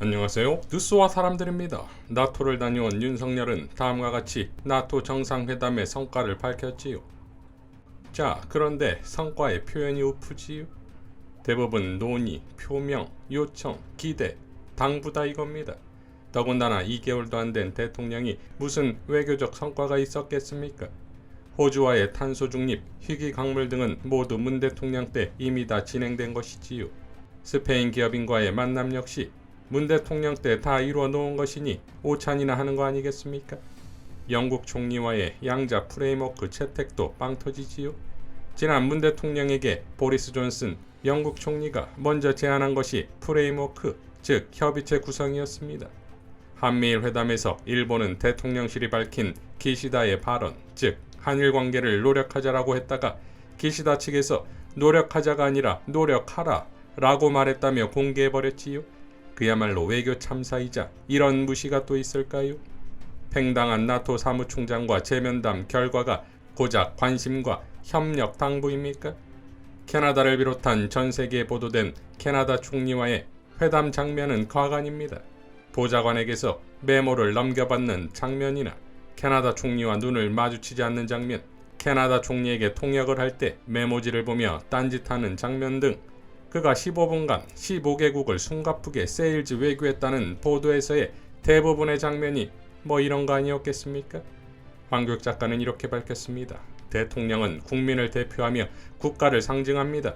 안녕하세요. 뉴스와 사람들입니다. 나토를 다녀온 윤석열은 다음과 같이 나토 정상회담의 성과를 밝혔지요. 자, 그런데 성과의 표현이 우프지요. 대부분 논의, 표명, 요청, 기대, 당부다 이겁니다. 더군다나 2개월도 안 된 대통령이 무슨 외교적 성과가 있었겠습니까? 호주와의 탄소 중립, 희귀 강물 등은 모두 문 대통령 때 이미 다 진행된 것이지요. 스페인 기업인과의 만남 역시 문 대통령 때 다 이루어 놓은 것이니 오찬이나 하는 거 아니겠습니까? 영국 총리와의 양자 프레임워크 채택도 빵 터지지요. 지난 문 대통령에게 보리스 존슨 영국 총리가 먼저 제안한 것이 프레임워크, 즉 협의체 구성이었습니다. 한미일 회담에서 일본은 대통령실이 밝힌 기시다의 발언, 즉 한일 관계를 노력하자라고 했다가 기시다 측에서 노력하자가 아니라 노력하라 라고 말했다며 공개해버렸지요. 그야말로 외교 참사이자 이런 무시가 또 있을까요? 팽당한 나토 사무총장과 재면담 결과가 고작 관심과 협력 당부입니까? 캐나다를 비롯한 전 세계에 보도된 캐나다 총리와의 회담 장면은 과관입니다. 보좌관에게서 메모를 넘겨받는 장면이나 캐나다 총리와 눈을 마주치지 않는 장면, 캐나다 총리에게 통역을 할 때 메모지를 보며 딴짓하는 장면 등 그가 15분간 15개국을 숨가쁘게 세일즈 외교했다는 보도에서의 대부분의 장면이 뭐 이런 거 아니었겠습니까? 황교익 작가는 이렇게 밝혔습니다. 대통령은 국민을 대표하며 국가를 상징합니다.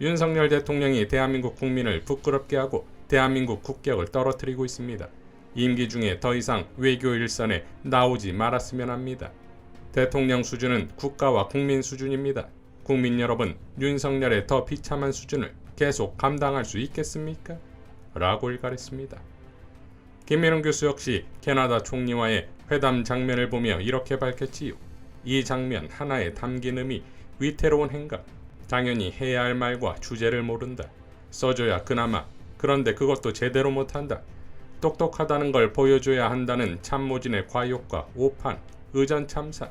윤석열 대통령이 대한민국 국민을 부끄럽게 하고 대한민국 국격을 떨어뜨리고 있습니다. 임기 중에 더 이상 외교 일선에 나오지 말았으면 합니다. 대통령 수준은 국가와 국민 수준입니다. 국민 여러분, 윤석열의 더 비참한 수준을 계속 감당할 수 있겠습니까? 라고 일갈했습니다. 김민웅 교수 역시 캐나다 총리와의 회담 장면을 보며 이렇게 밝혔지요. 이 장면 하나에 담긴 의미, 위태로운 행각. 당연히 해야 할 말과 주제를 모른다. 써줘야 그나마. 그런데 그것도 제대로 못한다. 똑똑하다는 걸 보여줘야 한다는 참모진의 과욕과 오판, 의전참사.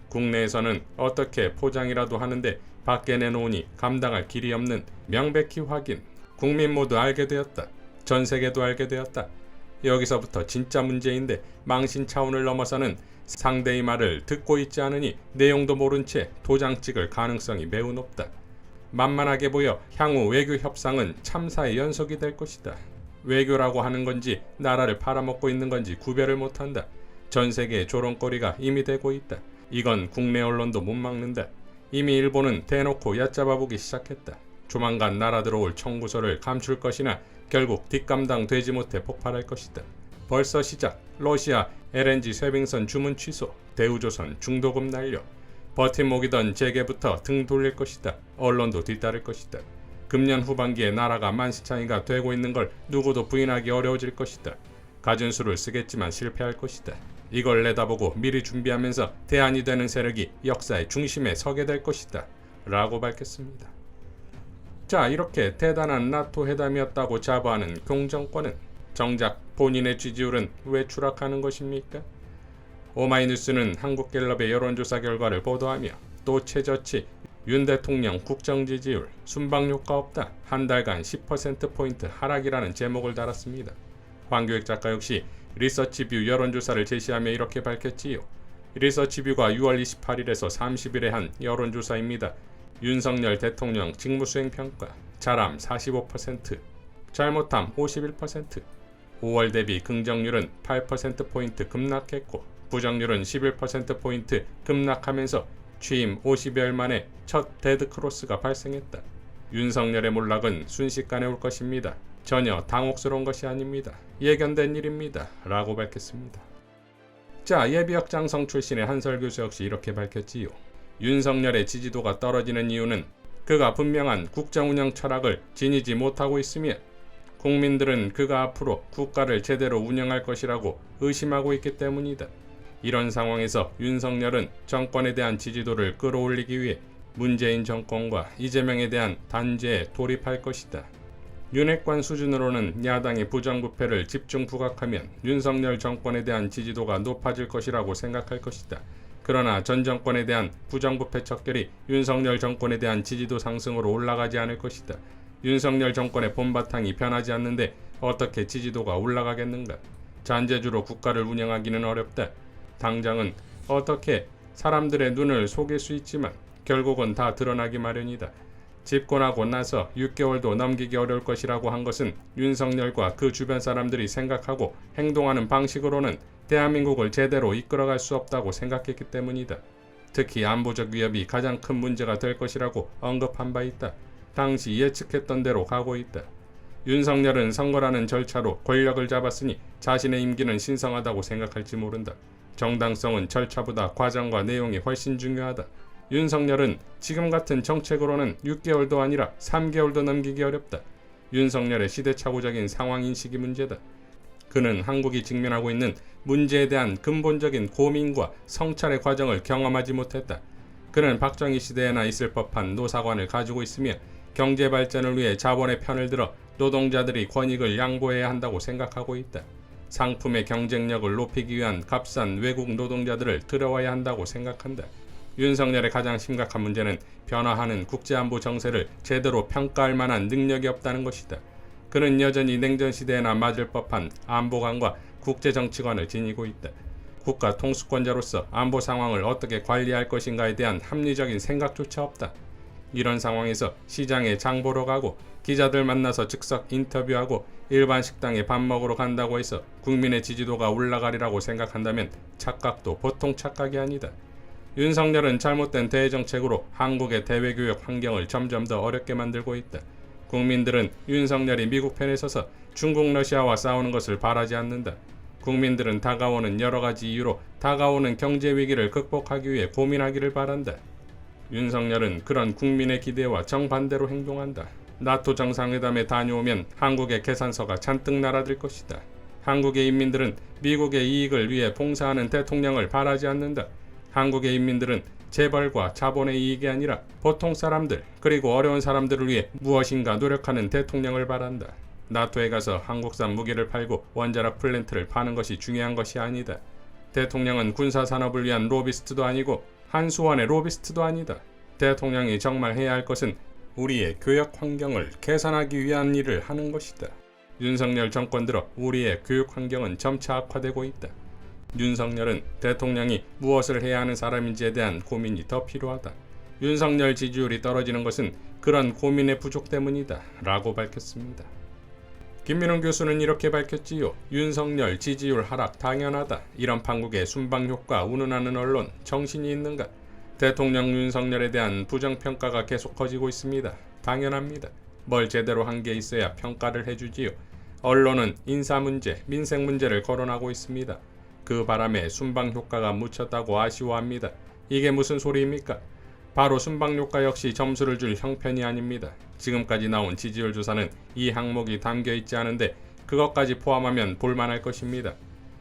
국내에서는 어떻게 포장이라도 하는데 밖에 내놓으니 감당할 길이 없는 명백히 확인. 국민 모두 알게 되었다. 전 세계도 알게 되었다. 여기서부터 진짜 문제인데 망신 차원을 넘어서는 상대의 말을 듣고 있지 않으니 내용도 모른 채 도장 찍을 가능성이 매우 높다. 만만하게 보여 향후 외교 협상은 참사의 연속이 될 것이다. 외교라고 하는 건지 나라를 팔아먹고 있는 건지 구별을 못한다. 전 세계의 조롱거리가 이미 되고 있다. 이건 국내 언론도 못 막는다. 이미 일본은 대놓고 얕잡아보기 시작했다. 조만간 날아 들어올 청구서를 감출 것이나 결국 뒷감당 되지 못해 폭발할 것이다. 벌써 시작. 러시아 LNG 쇄빙선 주문 취소, 대우조선 중도금 날려. 버팀목이던 재계부터 등 돌릴 것이다. 언론도 뒤따를 것이다. 금년 후반기에 나라가 만시창이가 되고 있는 걸 누구도 부인하기 어려워질 것이다. 갖은 수를 쓰겠지만 실패할 것이다. 이걸 내다보고 미리 준비하면서 대안이 되는 세력이 역사의 중심에 서게 될 것이다. 라고 밝혔습니다. 자, 이렇게 대단한 나토 회담이었다고 자부하는 공정권은 정작 본인의 지지율은 왜 추락하는 것입니까? 오마이뉴스는 한국갤럽의 여론조사 결과를 보도하며 또 최저치 윤 대통령 국정지지율 순방효과 없다. 한 달간 10%포인트 하락이라는 제목을 달았습니다. 황교익 작가 역시 리서치뷰 여론조사를 제시하며 이렇게 밝혔지요. 리서치뷰가 6월 28일에서 30일에 한 여론조사입니다. 윤석열 대통령 직무수행평가 잘함 45%, 잘못함 51%, 5월 대비 긍정률은 8%포인트 급락했고 부정률은 11%포인트 급락하면서 취임 50여일 만에 첫 데드크로스가 발생했다. 윤석열의 몰락은 순식간에 올 것입니다. 전혀 당혹스러운 것이 아닙니다. 예견된 일입니다. 라고 밝혔습니다. 자, 예비역장성 출신의 한설 교수 역시 이렇게 밝혔지요. 윤석열의 지지도가 떨어지는 이유는 그가 분명한 국정운영 철학을 지니지 못하고 있으며 국민들은 그가 앞으로 국가를 제대로 운영할 것이라고 의심하고 있기 때문이다. 이런 상황에서 윤석열은 정권에 대한 지지도를 끌어올리기 위해 문재인 정권과 이재명에 대한 단죄에 돌입할 것이다. 윤핵관 수준으로는 야당의 부정부패를 집중 부각하면 윤석열 정권에 대한 지지도가 높아질 것이라고 생각할 것이다. 그러나 전 정권에 대한 부정부패 척결이 윤석열 정권에 대한 지지도 상승으로 올라가지 않을 것이다. 윤석열 정권의 본바탕이 변하지 않는데 어떻게 지지도가 올라가겠는가? 잔재주로 국가를 운영하기는 어렵다. 당장은 어떻게 사람들의 눈을 속일 수 있지만 결국은 다 드러나기 마련이다. 집권하고 나서 6개월도 넘기기 어려울 것이라고 한 것은 윤석열과 그 주변 사람들이 생각하고 행동하는 방식으로는 대한민국을 제대로 이끌어갈 수 없다고 생각했기 때문이다. 특히 안보적 위협이 가장 큰 문제가 될 것이라고 언급한 바 있다. 당시 예측했던 대로 가고 있다. 윤석열은 선거라는 절차로 권력을 잡았으니 자신의 임기는 신성하다고 생각할지 모른다. 정당성은 절차보다 과정과 내용이 훨씬 중요하다. 윤석열은 지금 같은 정책으로는 6개월도 아니라 3개월도 넘기기 어렵다. 윤석열의 시대착오적인 상황인식이 문제다. 그는 한국이 직면하고 있는 문제에 대한 근본적인 고민과 성찰의 과정을 경험하지 못했다. 그는 박정희 시대에나 있을 법한 노사관을 가지고 있으며 경제 발전을 위해 자본의 편을 들어 노동자들이 권익을 양보해야 한다고 생각하고 있다. 상품의 경쟁력을 높이기 위한 값싼 외국 노동자들을 들여와야 한다고 생각한다. 윤석열의 가장 심각한 문제는 변화하는 국제안보 정세를 제대로 평가할 만한 능력이 없다는 것이다. 그는 여전히 냉전시대에나 맞을 법한 안보관과 국제정치관을 지니고 있다. 국가 통수권자로서 안보 상황을 어떻게 관리할 것인가에 대한 합리적인 생각조차 없다. 이런 상황에서 시장에 장 보러 가고 기자들 만나서 즉석 인터뷰하고 일반 식당에 밥 먹으러 간다고 해서 국민의 지지도가 올라가리라고 생각한다면 착각도 보통 착각이 아니다. 윤석열은 잘못된 대외정책으로 한국의 대외교역 환경을 점점 더 어렵게 만들고 있다. 국민들은 윤석열이 미국 편에 서서 중국 러시아와 싸우는 것을 바라지 않는다. 국민들은 다가오는 여러 가지 이유로 다가오는 경제 위기를 극복하기 위해 고민하기를 바란다. 윤석열은 그런 국민의 기대와 정반대로 행동한다. 나토 정상회담에 다녀오면 한국의 계산서가 잔뜩 날아들 것이다. 한국의 인민들은 미국의 이익을 위해 봉사하는 대통령을 바라지 않는다. 한국의 인민들은 재벌과 자본의 이익이 아니라 보통 사람들 그리고 어려운 사람들을 위해 무엇인가 노력하는 대통령을 바란다. 나토에 가서 한국산 무기를 팔고 원자력 플랜트를 파는 것이 중요한 것이 아니다. 대통령은 군사산업을 위한 로비스트도 아니고 한수원의 로비스트도 아니다. 대통령이 정말 해야 할 것은 우리의 교역 환경을 개선하기 위한 일을 하는 것이다. 윤석열 정권 들어 우리의 교육 환경은 점차 악화되고 있다. 윤석열은 대통령이 무엇을 해야 하는 사람인지에 대한 고민이 더 필요하다. 윤석열 지지율이 떨어지는 것은 그런 고민의 부족 때문이다 라고 밝혔습니다. 김민웅 교수는 이렇게 밝혔지요. 윤석열 지지율 하락 당연하다. 이런 판국의 순방효과 운운하는 언론 정신이 있는가? 대통령 윤석열에 대한 부정평가가 계속 커지고 있습니다. 당연합니다. 뭘 제대로 한 게 있어야 평가를 해주지요. 언론은 인사 문제, 민생 문제를 거론하고 있습니다. 그 바람에 순방효과가 묻혔다고 아쉬워합니다. 이게 무슨 소리입니까? 바로 순방효과 역시 점수를 줄 형편이 아닙니다. 지금까지 나온 지지율 조사는 이 항목이 담겨있지 않은데 그것까지 포함하면 볼만할 것입니다.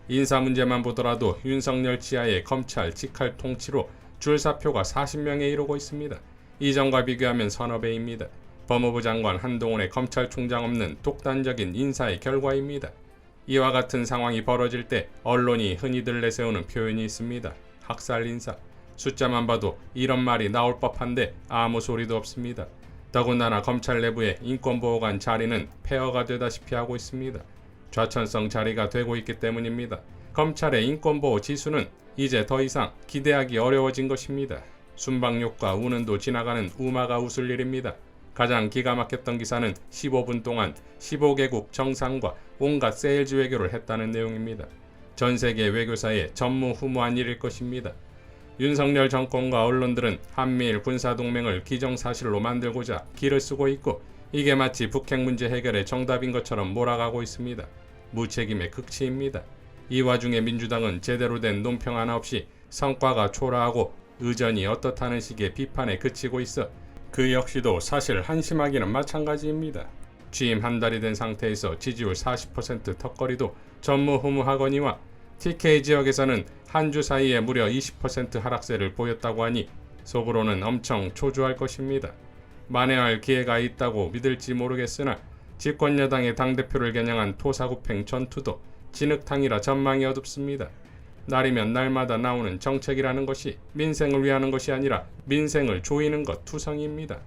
인사 문제만 보더라도 윤석열 치하의 검찰 직할 통치로 줄사표가 40명에 이르고 있습니다. 이전과 비교하면 서너 배입니다. 법무부 장관 한동훈의 검찰총장 없는 독단적인 인사의 결과입니다. 이와 같은 상황이 벌어질 때 언론이 흔히들 내세우는 표현이 있습니다. 학살 인사. 숫자만 봐도 이런 말이 나올 법한데 아무 소리도 없습니다. 더군다나 검찰 내부의 인권보호관 자리는 폐허가 되다시피 하고 있습니다. 좌천성 자리가 되고 있기 때문입니다. 검찰의 인권보호 지수는 이제 더 이상 기대하기 어려워진 것입니다. 순방효과 운운도 지나가는 우마가 웃을 일입니다. 가장 기가 막혔던 기사는 15분 동안 15개국 정상과 온갖 세일즈 외교를 했다는 내용입니다. 전 세계 외교사의 전무후무한 일일 것입니다. 윤석열 정권과 언론들은 한미일 군사동맹을 기정사실로 만들고자 기를 쓰고 있고 이게 마치 북핵 문제 해결의 정답인 것처럼 몰아가고 있습니다. 무책임의 극치입니다. 이 와중에 민주당은 제대로 된 논평 하나 없이 성과가 초라하고 의전이 어떻다는 식의 비판에 그치고 있어 그 역시도 사실 한심하기는 마찬가지입니다. 취임 한 달이 된 상태에서 지지율 40% 턱걸이도 전무후무하거니와 TK 지역에서는 한 주 사이에 무려 20% 하락세를 보였다고 하니 속으로는 엄청 초조할 것입니다. 만회할 기회가 있다고 믿을지 모르겠으나 집권여당의 당대표를 겨냥한 토사구팽 전투도 진흙탕이라 전망이 어둡습니다. 날이면 날마다 나오는 정책이라는 것이 민생을 위하는 것이 아니라 민생을 조이는 것 투성이입니다.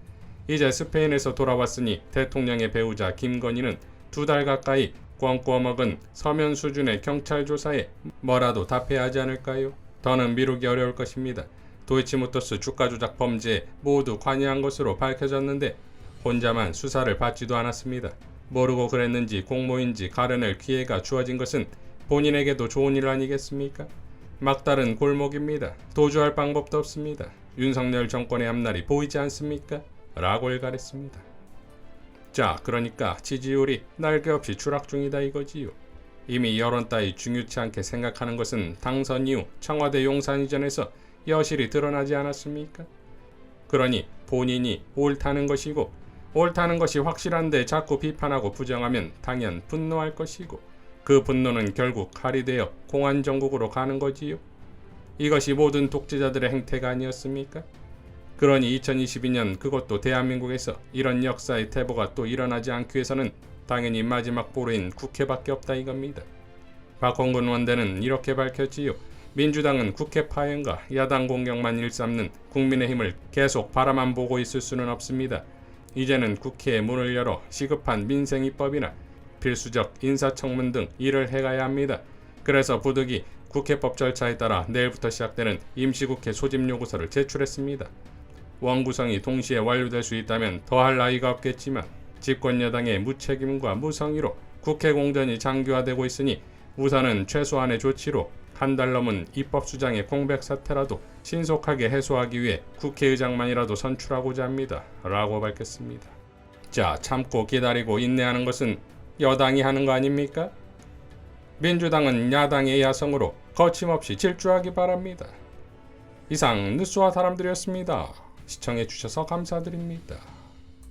이제 스페인에서 돌아왔으니 대통령의 배우자 김건희는 2달 가까이 꽝꼬먹은 서면 수준의 경찰 조사에 뭐라도 답해야 하지 않을까요? 더는 미루기 어려울 것입니다. 도이치모터스 주가 조작 범죄에 모두 관여한 것으로 밝혀졌는데 혼자만 수사를 받지도 않았습니다. 모르고 그랬는지 공모인지 가려낼 기회가 주어진 것은 본인에게도 좋은 일 아니겠습니까? 막다른 골목입니다. 도주할 방법도 없습니다. 윤석열 정권의 앞날이 보이지 않습니까? 라고 일갈했습니다. 자, 그러니까 지지율이 날개없이 추락 중이다 이거지요. 이미 여론 따위 중요치 않게 생각하는 것은 당선 이후 청와대 용산이전에서 여실히 드러나지 않았습니까? 그러니 본인이 옳다는 것이고 옳다는 것이 확실한데 자꾸 비판하고 부정하면 당연 분노할 것이고 그 분노는 결국 칼이 되어 공안정국으로 가는 거지요. 이것이 모든 독재자들의 행태가 아니었습니까? 그러니 2022년 그것도 대한민국에서 이런 역사의 태보가 또 일어나지 않기 위해서는 당연히 마지막 보루인 국회밖에 없다 이겁니다. 박홍근 원내는 이렇게 밝혔지요. 민주당은 국회 파행과 야당 공격만 일삼는 국민의힘을 계속 바라만 보고 있을 수는 없습니다. 이제는 국회에 문을 열어 시급한 민생 입법이나 필수적 인사청문 등 일을 해가야 합니다. 그래서 부득이 국회법 절차에 따라 내일부터 시작되는 임시국회 소집 요구서를 제출했습니다. 원구성이 동시에 완료될 수 있다면 더할 나위가 없겠지만 집권여당의 무책임과 무성의로 국회 공전이 장기화되고 있으니 우선은 최소한의 조치로 한 달 넘은 입법수장의 공백 사태라도 신속하게 해소하기 위해 국회의장만이라도 선출하고자 합니다. 라고 밝혔습니다. 자, 참고 기다리고 인내하는 것은 여당이 하는 거 아닙니까? 민주당은 야당의 야성으로 거침없이 질주하기 바랍니다. 이상 느수와 사람들이었습니다. 시청해주셔서 감사드립니다.